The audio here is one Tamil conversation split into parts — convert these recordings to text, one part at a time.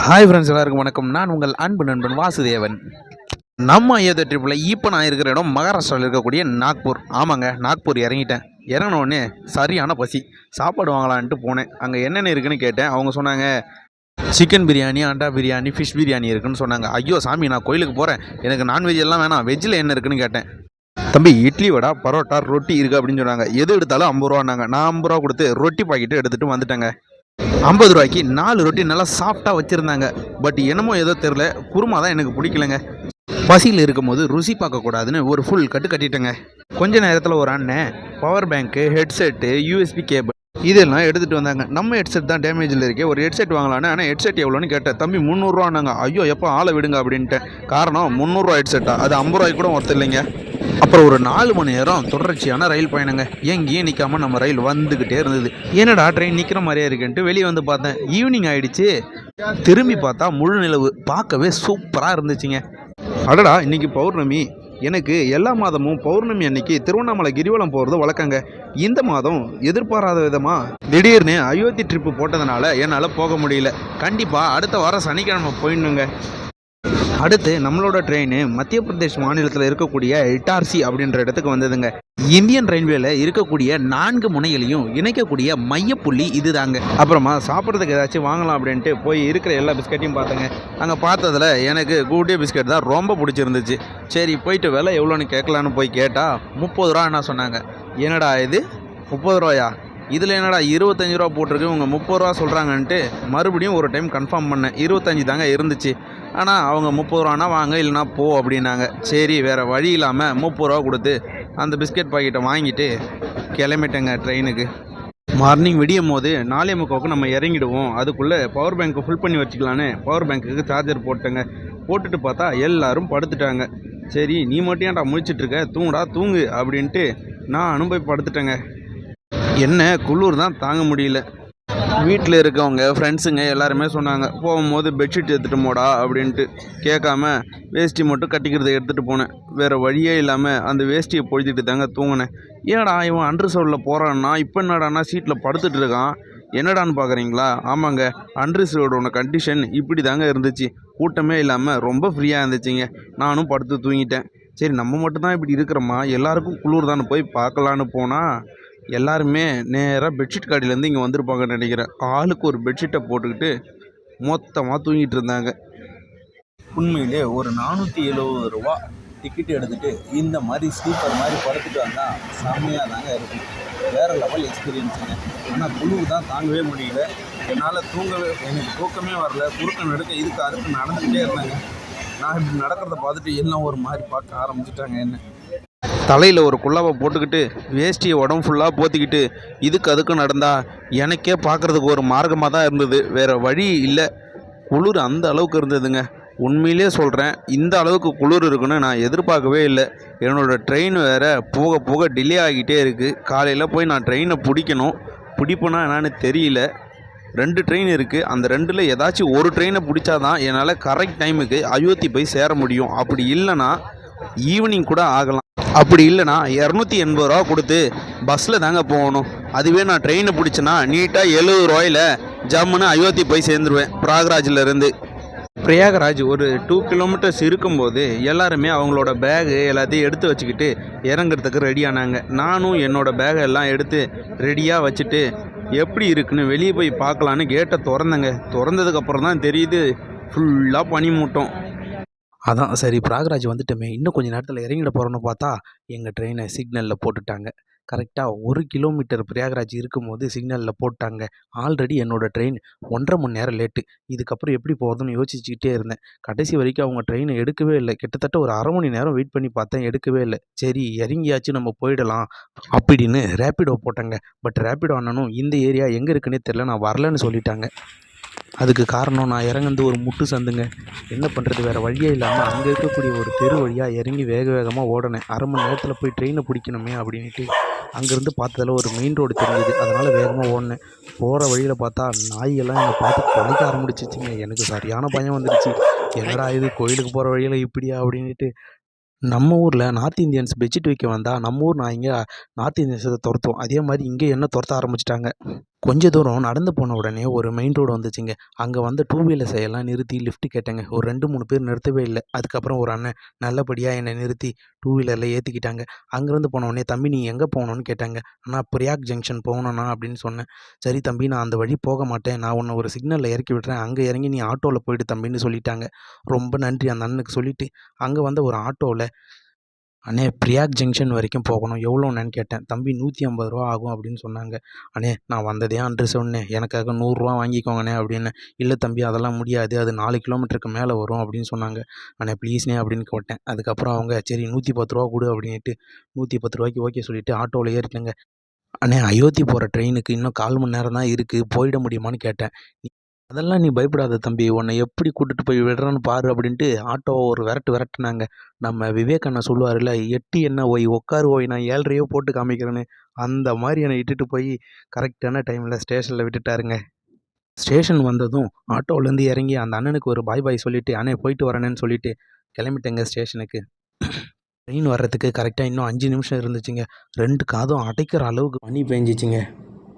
ஹாய் ஃப்ரெண்ட்ஸ், எல்லாருக்கும் வணக்கம். நான் உங்கள் அன்பு நண்பன் வாசுதேவன். நம்ம ஐயோத்தியா ட்ரிப்பில் இப்போ நான் இருக்கிற இடம் மகாராஷ்டிராவில் இருக்கக்கூடிய நாக்பூர். ஆமாங்க, நாக்பூர் இறங்கிட்டேன். இறங்கினோடனே சரியான பசி. சாப்பாடு வாங்கலான்ட்டு போனேன். அங்கே என்னென்ன இருக்குன்னு கேட்டேன். அவங்க சொன்னாங்க சிக்கன் பிரியாணி, அண்டா பிரியாணி, ஃபிஷ் பிரியாணி இருக்குன்னு சொன்னாங்க. ஐயோ சாமி, நான் கோயிலுக்கு போகிறேன், எனக்கு நான்வெஜ் எல்லாம் வேணாம், வெஜ்ஜில் என்ன இருக்குன்னு கேட்டேன். தம்பி, இட்லி வடை, பரோட்டா, ரொட்டி இருக்குது அப்படின்னு சொன்னாங்க. எது எடுத்தாலும் 50 ரூபான்னாங்க. நான் 50 ரூபா கொடுத்து ரொட்டி பாக்கெட்டு எடுத்துகிட்டு வந்துட்டேங்க. 50 ரூபாய்க்கு 4 ரொட்டி நல்லா சாஃப்டாக வச்சுருந்தாங்க. பட் என்னமோ ஏதோ தெரில, குருமா தான் எனக்கு பிடிக்கலங்க. பசியில் இருக்கும்போது ருசி பார்க்கக்கூடாதுன்னு ஒரு ஃபுல் கட்டிட்டேங்க. கொஞ்ச நேரத்தில் ஒரு அண்ணன் பவர் பேங்க்கு, ஹெட்செட்டு, யூஎஸ்பி கேபிள் இதெல்லாம் எடுத்துகிட்டு வந்தாங்க. நம்ம ஹெட்செட் தான் டேமேஜில் இருக்கே, ஒரு ஹெட்செட் வாங்கலான்னு. ஆனால் ஹெட்செட் எவ்வளோன்னு கேட்டேன். தம்பி 300ரூவான்னாங்க. ஐயோ எப்போ ஆளை விடுங்க அப்படின்ட்டேன். காரணம் 300ரூவா ஹெட்செட்டா, அது 50 ரூபாய்க்கு கூட ஒருத்தர் இல்லைங்க. அப்புறம் ஒரு 4 மணி நேரம் தொடர்ச்சியான ரயில் பயணங்க. எங்கேயும் நிற்காம நம்ம ரயில் வந்துக்கிட்டே இருந்தது. என்னடா ட்ரெயின் நிற்கிற மாதிரியே இருக்குன்ட்டு வெளியே வந்து பார்த்தேன். ஈவினிங் ஆகிடுச்சு. திரும்பி பார்த்தா முழு நிலவு. பார்க்கவே சூப்பராக இருந்துச்சுங்க. அடடா, இன்றைக்கி பௌர்ணமி. எனக்கு எல்லா மாதமும் பௌர்ணமி அன்னைக்கு திருவண்ணாமலை கிரிவலம் போகிறது வழக்கங்க. இந்த மாதம் எதிர்பாராத விதமாக திடீர்னு அயோத்தி ட்ரிப்பு போட்டதுனால என்னால் போக முடியல. கண்டிப்பாக அடுத்த வாரம் சனிக்கிழமை போயிடணுங்க. அடுத்து நம்மளோட ட்ரெயின் மத்திய பிரதேஷ் மாநிலத்தில் இருக்கக்கூடிய இட்டார்சி அப்படின்ற இடத்துக்கு வந்ததுங்க. இந்தியன் ரயில்வேல இருக்கக்கூடிய 4 முனைகளையும் இணைக்கக்கூடிய மையப்புள்ளி இது தாங்க. அப்புறமா சாப்பிட்றதுக்கு ஏதாச்சும் வாங்கலாம் அப்படின்ட்டு போய் இருக்கிற எல்லா பிஸ்கட்டையும் பார்த்தேங்க. அங்கே பார்த்ததில் எனக்கு கூட்டிய பிஸ்கட் தான் ரொம்ப பிடிச்சிருந்துச்சு. சரி, போயிட்டு விலை எவ்வளோன்னு கேட்கலான்னு போய் கேட்டால் 30 ரூபா என்ன சொன்னாங்க. என்னடா இது 30 ரூபாயா, இதில் என்னடா 25 ரூபா போட்டிருக்கு, இவங்க 30 ரூபா சொல்கிறாங்கன்ட்டு மறுபடியும் ஒரு டைம் கன்ஃபார்ம் பண்ணேன். 25 தாங்க இருந்துச்சு. ஆனால் அவங்க 30 ரூபானா வாங்க, இல்லைனா போ அப்படின்னாங்க. சரி, வேறு வழி இல்லாமல் 30 ரூபா கொடுத்து அந்த பிஸ்கெட் பாக்கெட்டை வாங்கிட்டு கிளம்பிட்டேங்க ட்ரெயினுக்கு. மார்னிங் விடியும் போது 4:45 நம்ம இறங்கிடுவோம். அதுக்குள்ளே பவர் பேங்க்கு ஃபுல் பண்ணி வச்சுக்கலான்னு பவர் பேங்க்குக்கு சார்ஜர் போட்டேங்க. போட்டுட்டு பார்த்தா எல்லோரும் படுத்துட்டாங்க. சரி, நீ மட்டும் ஏன்டா முழிச்சிட்ருக்க, தூங்குடா தூங்கு அப்படின்ட்டு நானும் போய் படுத்துட்டேங்க. என்ன குளிர் தான் தாங்க முடியல. வீட்டில் இருக்கவங்க ஃப்ரெண்ட்ஸுங்க எல்லாருமே சொன்னாங்க, போகும்போது பெட்ஷீட் எடுத்துகிட்டு போடா அப்படின்ட்டு. கேட்காம வேஷ்டி மட்டும் கட்டிக்கிறத எடுத்துகிட்டு போனேன். வேறு வழியே இல்லாமல் அந்த வேஷ்டியை பொழுதுட்டு தாங்க தூங்கினேன். ஏடா இவன் அன்ரிசர்வ்டில் போகிறான்னா, இப்போ என்னடானா சீட்டில் படுத்துட்டு இருக்கான், என்னடான்னு பார்க்குறீங்களா? ஆமாங்க, அன்ரிசர்வ்டோட கண்டிஷன் இப்படி தாங்க இருந்துச்சு. கூட்டமே இல்லாமல் ரொம்ப ஃப்ரீயாக இருந்துச்சுங்க. நானும் படுத்து தூங்கிட்டேன். சரி, நம்ம மட்டும்தான் இப்படி இருக்கிறோமா, எல்லாருக்கும் குளிர் தானே, போய் பார்க்கலான்னு போனால் எல்லாருமே நேராக பெட்ஷீட் காடியிலேருந்து இங்கே வந்திருப்பாங்கன்னு நினைக்கிறேன். ஆளுக்கு ஒரு பெட்ஷீட்டை போட்டுக்கிட்டு மொத்தமாக தூங்கிட்டு இருந்தாங்க. உண்மையிலே ஒரு 470 ரூபா டிக்கெட் எடுத்துகிட்டு இந்த மாதிரி ஸ்லீப்பர் மாதிரி படுத்துட்டு வந்தால் செம்மையாக தாங்க இருக்கும். வேறு லெவல் எக்ஸ்பீரியன்ஸுங்க. ஆனால் குளிர் தான் தாங்கவே முடியல. என்னால் எனக்கு தூக்கமே வரல. குறுக்க நடுக்க இதுக்கு அதுக்கு நடந்துக்கிட்டே இருந்தாங்க. நான் இப்படி நடக்கிறத பார்த்துட்டு எல்லாம் ஒரு மாதிரி பார்க்க ஆரம்பிச்சிட்டாங்க. என்ன தலையில் ஒரு குள்ளாவை போட்டுக்கிட்டு வேஷ்டியை உடம்பு ஃபுல்லாக போத்திக்கிட்டு இதுக்கு அதுக்கும் நடந்தால் எனக்கே பார்க்குறதுக்கு ஒரு மார்க்கமாக தான் இருந்தது. வேறு வழி இல்லை. குளிர் அந்த அளவுக்கு இருந்ததுங்க. உண்மையிலே சொல்கிறேன், இந்த அளவுக்கு குளிர் இருக்குன்னு நான் எதிர்பார்க்கவே இல்லை. என்னோடய ட்ரெயின் வேறு போக போக டிலே ஆகிட்டே இருக்குது. காலையில் போய் நான் ட்ரெயினை பிடிப்பேனா என்னான்னு தெரியல. 2 ட்ரெயின் இருக்குது. அந்த 2ல் ஏதாச்சும் ஒரு ட்ரெயினை பிடிச்சாதான் என்னால் கரெக்ட் டைமுக்கு அயோத்தி போய் சேர முடியும். அப்படி இல்லைன்னா ஈவினிங் கூட ஆகலாம். அப்படி இல்லைனா 280 ரூபா கொடுத்து பஸ்ஸில் தாங்க போகணும். அதுவே நான் ட்ரெயினை பிடிச்சேன்னா நீட்டாக 70 ரூபாயில் ஜம்முன்னு அயோத்தி போய் சேர்ந்துருவேன். பிரயாகராஜிலேருந்து பிரயாகராஜ் ஒரு 2 கிலோமீட்டர்ஸ் இருக்கும்போது எல்லாருமே அவங்களோட பேகு எல்லாத்தையும் எடுத்து வச்சுக்கிட்டு இறங்குறதுக்கு ரெடியானாங்க. நானும் என்னோடய பேகை எல்லாம் எடுத்து ரெடியாக வச்சுட்டு எப்படி இருக்குன்னு வெளியே போய் பார்க்கலான்னு கேட்டை திறந்தேங்க. திறந்ததுக்கப்புறம் தான் தெரியுது ஃபுல்லாக பனிமூட்டம். அதான் சரி, பிரயாகராஜ் வந்துட்டோமே, இன்னும் கொஞ்சம் நேரத்தில் இறங்கிட போகிறோன்னு பார்த்தா எங்கள் ட்ரெயினை சிக்னலில் போட்டுட்டாங்க. கரெக்டாக 1 கிலோமீட்டர் பிரயாகராஜ் இருக்கும்போது சிக்னலில் போட்டாங்க. ஆல்ரெடி என்னோடய ட்ரெயின் 1.5 மணி நேரம் லேட்டு. இதுக்கப்புறம் எப்படி போகிறதுன்னு யோசிச்சுக்கிட்டே இருந்தேன். கடைசி வரைக்கும் அவங்க ட்ரெயினை எடுக்கவே இல்லை. கிட்டத்தட்ட ஒரு 1/2 மணி நேரம் வெயிட் பண்ணி பார்த்தேன், எடுக்கவே இல்லை. சரி, இறங்கியாச்சும் நம்ம போயிடலாம் அப்படின்னு ரேப்பிடோ போட்டாங்க. பட் ரேப்பிடோ அண்ணனும் இந்த ஏரியா எங்கே இருக்குன்னே தெரில, நான் வரலன்னு சொல்லிட்டாங்க. அதுக்கு காரணம் நான் இறங்குனது ஒரு முட்டு சந்துங்க. என்ன பண்ணுறது, வேறு வழியே இல்லாமல் அங்கே இருக்கக்கூடிய ஒரு தெரு வழியாக இறங்கி வேகமாக ஓடினேன். 1/2 மணி நேரத்தில் போய் ட்ரெயினை பிடிக்கணுமே அப்படின்ட்டு அங்கேருந்து பார்த்ததில் ஒரு மெயின் ரோடு தெரிஞ்சுது. அதனால் வேகமாக ஓடினேன். போகிற வழியில் பார்த்தா நாயெல்லாம் என்னை பார்த்து கொலைக்க ஆரம்பிச்சிச்சிங்க. எனக்கு சரியான பயம் வந்துடுச்சு. என்னடா இது, கோயிலுக்கு போகிற வழியில் இப்படியா அப்படின்ட்டு. நம்ம ஊரில் நார்த் இந்தியன்ஸ் பெட்ஷீட் வைக்க வந்தால் நம்ம ஊர் நாய்ங்க நார்த் இந்தியன்ஸை துரத்தும். அதே மாதிரி இங்கே என்ன துரத்த ஆரம்பிச்சிட்டாங்க. கொஞ்ச தூரம் நடந்து போன உடனே ஒரு மெயின் ரோடு வந்துச்சுங்க. அங்கே வந்து டூ வீலர்ஸ எல்லாம் நிறுத்தி லிஃப்ட் கேட்டேங்க. ஒரு 2, 3 பேர் நிறுத்தவே இல்ல. அதுக்கப்புறம் ஒரு அண்ணன் நல்லபடியா என்னை நிறுத்தி டூ வீலர்ல ஏத்திக்கிட்டாங்க. அங்கேருந்து போனோனே, "தம்பி நீ எங்கே போகணும்னு?" கேட்டாங்க. "அண்ணா பிரயாக் ஜங்ஷன் போகணும்ண்ணா" அப்படின்னு சொன்னேன். "சரி தம்பி, நான் அந்த வழி போக மாட்டேன். நான் உன்னை ஒரு சிக்னல்ல இறக்கி விடுறேன். அங்கே இறங்கி நீ ஆட்டோவில் போயிடு தம்பின்னு" சொல்லிட்டாங்க. ரொம்ப நன்றி அந்த அண்ணனுக்கு சொல்லிட்டு, அங்கே வந்த ஒரு ஆட்டோவில், "அண்ணே பிரயாக் ஜங்ஷன் வரைக்கும் போகணும். எவ்வளோண்ணேன்னு?" கேட்டேன். "தம்பி ரூ. 150 ஆகும்" அப்படின்னு சொன்னாங்க. "அண்ணே நான் வந்ததே அட்ரஸ் சொன்னேன். எனக்காக ரூ. 100 வாங்கிக்கோங்கண்ணே" அப்படின்னேன். "இல்லை தம்பி அதெல்லாம் முடியாது. அது 4 கிலோமீட்டருக்கு மேலே வரும்" அப்படின்னு சொன்னாங்க. "அண்ணே ப்ளீஸ்ண்ணே" அப்படின்னு கேட்டேன். அதுக்கப்புறம் அவங்க சரி ரூ. 110 கொடு அப்படின்ட்டு ரூ. 110க்கு ஓகே சொல்லிட்டு ஆட்டோவில் ஏறிட்டேங்க. "அண்ணே அயோத்தி போகிற ட்ரெயினுக்கு இன்னும் 1/4 மணி நேரம் தான் இருக்குது. போயிட முடியுமான்னு கேட்டேன். "அதெல்லாம் நீ பயப்படாத தம்பி. உன்னை எப்படி கூட்டிட்டு போய் விடுறேன்னு பாரு" அப்படின்ட்டு ஆட்டோவை ஒரு விரட்டு விரட்டுனாங்க. நம்ம விவேக் அண்ணா சொல்லுவாருல்ல, "எட்டு என்ன ஒய் உட்காரு ஒய், நான் 7:30 போட்டு காமிக்கிறேன்னு." அந்த மாதிரி என்னை இட்டுட்டு போய் கரெக்டான டைமில் ஸ்டேஷனில் விட்டுட்டாருங்க. ஸ்டேஷன் வந்ததும் ஆட்டோவிலேருந்து இறங்கி அந்த அண்ணனுக்கு ஒரு பாய் பாய் சொல்லிவிட்டு, "அண்ணே போயிட்டு வரேனேன்னு" சொல்லிட்டு கிளம்பிட்டேங்க ஸ்டேஷனுக்கு. ட்ரெயின் வர்றதுக்கு கரெக்டாக இன்னும் 5 நிமிஷம் இருந்துச்சுங்க. 2 காதும் அடைக்கிற அளவுக்கு பனி பேஞ்சிச்சுங்க.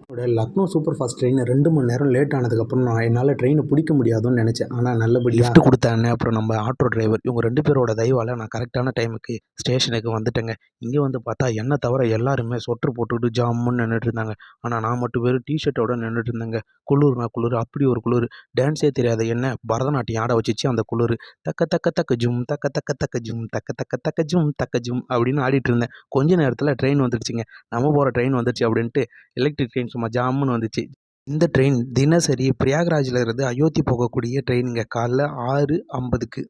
என்னோட லக்னோ சூப்பர் ஃபாஸ்ட் ட்ரெயின் 2 மணி நேரம் லேட் ஆனதுக்கப்புறம் என்னால் ட்ரெயினை பிடிக்க முடியாதுன்னு நினச்சேன். ஆனால் நல்லபடியாக லிஃப்ட் கொடுத்த அண்ணன், அப்புறம் நம்ம ஆட்டோ டிரைவர், இவங்க 2 பேரோட தயவால் நான் கரெக்டான டைமுக்கு ஸ்டேஷனுக்கு வந்துட்டேங்க. இங்கே வந்து பார்த்தா என்னை தவிர எல்லாருமே சொட்டர் போட்டுக்கிட்டு ஜாமுன்னு நின்றுட்டு இருந்தாங்க. ஆனால் நான் மட்டும் வெறும் டிஷர்ட்டோட நின்றுட்டு இருந்தேங்க. குளிர்னா குளிர், அப்படி ஒரு குளிர். டான்ஸே தெரியாத என்ன பரதநாட்டியம் ஆட வச்சிச்சு அந்த குளிர். தக்க தக்க தக்க ஜும் தக்க தக்க தக்க ஜும் தக்க தக்க தக்க ஜும் தக்க ஜும் அப்படின்னு ஆடிட்டு இருந்தேன். கொஞ்ச நேரத்தில் ட்ரெயின் வந்துடுச்சுங்க. நம்ம போகிற ட்ரெயின் வந்துடுச்சு அப்படின்ட்டு எலக்ட்ரிக் ட்ரெயின் சும்மா ஜாமுன்னு வந்துச்சு. இந்த ட்ரெயின் தினசரி பிரயாக்ராஜில் இருந்து அயோத்தி போகக்கூடிய ட்ரெயினுங்க. காலைல 6:50க்கு.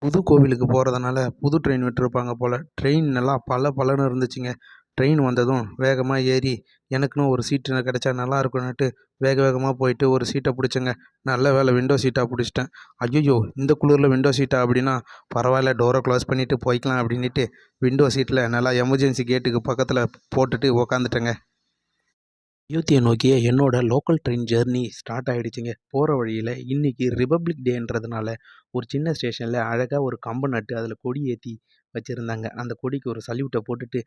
புது கோவிலுக்கு போகிறதுனால புது ட்ரெயின் விட்டுருப்பாங்க போல். ட்ரெயின் நல்லா பளபளன்னு இருந்துச்சுங்க. ட்ரெயின் வந்ததும் வேகமாக ஏறி எனக்குன்னு ஒரு சீட்டு கிடச்சா நல்லா இருக்கும்னுட்டு வேக வேகமாக போயிட்டு ஒரு சீட்டை பிடிச்சேங்க. நல்ல வேளை விண்டோ சீட்டாக பிடிச்சிட்டேன். ஐயோ இந்த குளிரில் விண்டோ சீட்டா அப்படின்னா பரவாயில்ல, டோரை க்ளோஸ் பண்ணிவிட்டு போய்க்கலாம் அப்படின்ட்டு விண்டோ சீட்டில் நல்லா எமர்ஜென்சி கேட்டுக்கு பக்கத்தில் போட்டுட்டு உக்காந்துட்டேங்க. அயோத்தியை நோக்கிய என்னோட லோக்கல் ட்ரெயின் ஜெர்னி ஸ்டார்ட் ஆகிடுச்சிங்க. போகிற வழியில் இன்றைக்கி ரிபப்ளிக் டேன்றதுனால ஒரு சின்ன ஸ்டேஷனில் அழகாக ஒரு கம்பம் நட்டு அதில் கொடி ஏற்றி வச்சுருந்தாங்க. அந்த கொடிக்கு ஒரு சல்யூட்டை போட்டுட்டு,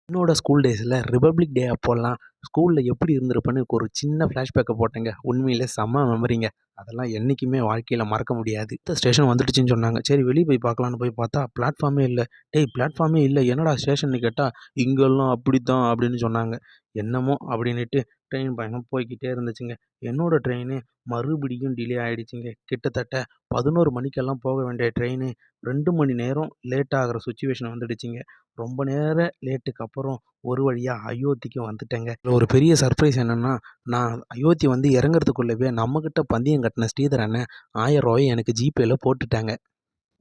என்னோட ஸ்கூல் டேஸில் ரிபப்ளிக் டே அப்போல்லாம் ஸ்கூலில் எப்படி இருந்திருப்பேன்னு ஒரு சின்ன ஃப்ளாஷ்பேக்கை போட்டேங்க. உண்மையிலே செம்ம மெமரிங்க. அதெல்லாம் என்றைக்குமே வாழ்க்கையில் மறக்க முடியாது. இந்த ஸ்டேஷன் வந்துடுச்சுன்னு சொன்னாங்க. சரி வெளியே போய் பார்க்கலான்னு போய் பார்த்தா பிளாட்ஃபார்மே இல்லை. "டேய் பிளாட்ஃபார்மே இல்லை, என்னடா ஸ்டேஷன்னு?" கேட்டால், "இங்கெல்லாம் அப்படித்தான்" அப்படின்னு சொன்னாங்க. என்னமோ அப்படின்னுட்டு ட்ரெயின் பயணம் போய்க்கிட்டே இருந்துச்சுங்க. என்னோடய ட்ரெயின் மறுபடியும் டிலே ஆகிடுச்சிங்க. கிட்டத்தட்ட 11 மணிக்கெல்லாம் போக வேண்டிய ட்ரெயின் 2 மணி நேரம் லேட் ஆகிற சுச்சுவேஷன் வந்துடுச்சுங்க. ரொம்ப நேரம் லேட்டுக்கு அப்புறம் ஒரு வழியாக அயோத்திக்கு வந்துட்டேங்க. இதில் ஒரு பெரிய சர்ப்ரைஸ் என்னென்னா, நான் அயோத்தி வந்து இறங்குறதுக்குள்ளவே நம்மக்கிட்ட பந்தயம் கட்டின ஸ்ரீதர் அண்ணன் ரூ. 1000 எனக்கு ஜிபேயில் போட்டுட்டாங்க.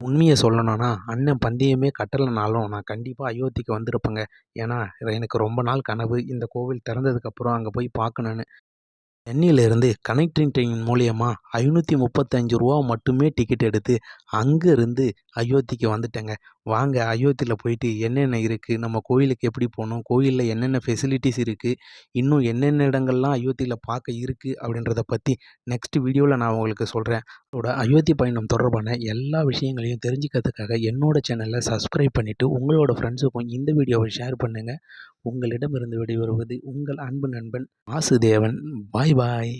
உண்மையை சொல்லணும்னா, அண்ணன் பந்தயமே கட்டலைனாலும் நான் கண்டிப்பாக அயோத்திக்கு வந்திருப்பேங்க. ஏன்னா எனக்கு ரொம்ப நாள் கனவு இந்த கோவில் திறந்ததுக்கப்புறம் அங்கே போய் பார்க்கணுன்னு. சென்னையிலேருந்து கனெக்டிங் ட்ரெயின் மூலியமா ரூ. 535 மட்டுமே டிக்கெட் எடுத்து அங்கேருந்து அயோத்திக்கு வந்துட்டேங்க. வாங்க அயோத்தியில் போயிட்டு என்னென்ன இருக்குது, நம்ம கோயிலுக்கு எப்படி போகணும், கோயிலில் என்னென்ன ஃபெசிலிட்டிஸ் இருக்குது, இன்னும் என்னென்ன இடங்கள்லாம் அயோத்தியில் பார்க்க இருக்குது அப்படின்றத பற்றி நெக்ஸ்ட் வீடியோவில் நான் உங்களுக்கு சொல்கிறேன். என்னோட அயோத்தி பயணம் தொடர்பான எல்லா விஷயங்களையும் தெரிஞ்சுக்கிறதுக்காக என்னோட சேனலை சப்ஸ்கிரைப் பண்ணிவிட்டு உங்களோட ஃப்ரெண்ட்ஸுக்கும் இந்த வீடியோவை ஷேர் பண்ணுங்கள். உங்களிடமிருந்து விடைபெறுவது உங்கள் அன்பு நண்பன் வாசுதேவன். பாய் பாய்.